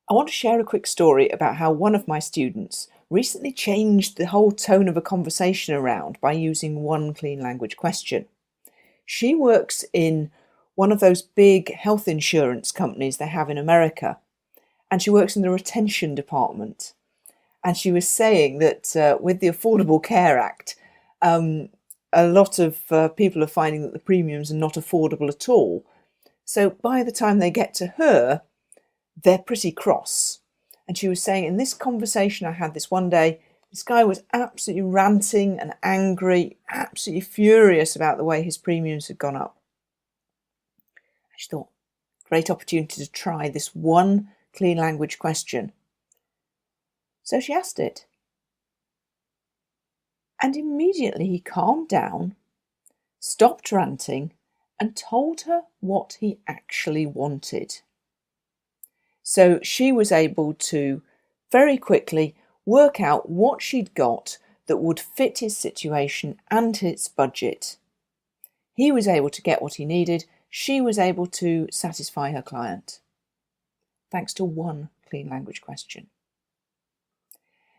I want to share a quick story about how one of my students recently changed the whole tone of a conversation around by using one clean language question. She works in one of those big health insurance companies they have in America, and she works in the retention department. And she was saying that with the Affordable Care Act, a lot of people are finding that the premiums are not affordable at all. So by the time they get to her, they're pretty cross. And she was saying, in this conversation I had this one day, this guy was absolutely ranting and angry, absolutely furious about the way his premiums had gone up. She thought, great opportunity to try this one clean language question. So she asked it. And immediately he calmed down, stopped ranting, and told her what he actually wanted. So she was able to very quickly work out what she'd got that would fit his situation and his budget. He was able to get what he needed. She was able to satisfy her client, thanks to one clean language question.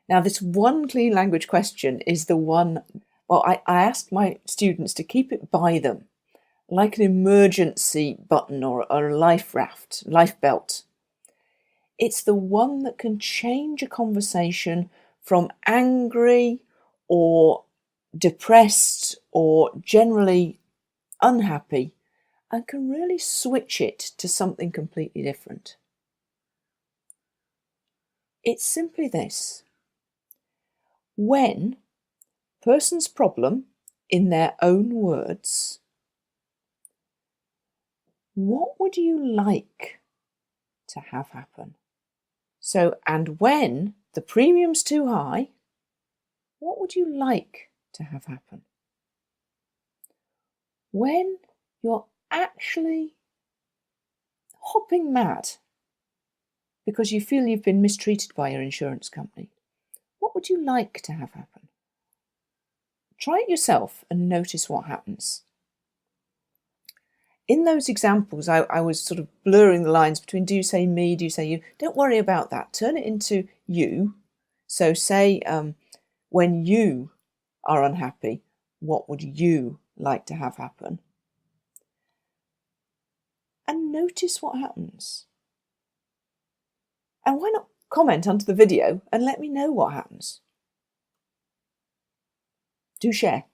Now, this one clean language question is the one, well, I asked my students to keep it by them, like an emergency button or a life raft, life belt. It's the one that can change a conversation from angry or depressed or generally unhappy and can really switch it to something completely different. It's simply this. When a person's problem, in their own words, what would you like to have happen? So, and when the premium's too high, what would you like to have happen? When you're actually hopping mad because you feel you've been mistreated by your insurance company, what would you like to have happen? Try it yourself and notice what happens. In those examples, I was sort of blurring the lines between do you say me, do you say you. Don't worry about that. Turn it into you. So say, when you are unhappy, what would you like to have happen? And notice what happens. And why not comment under the video and let me know what happens? Do share.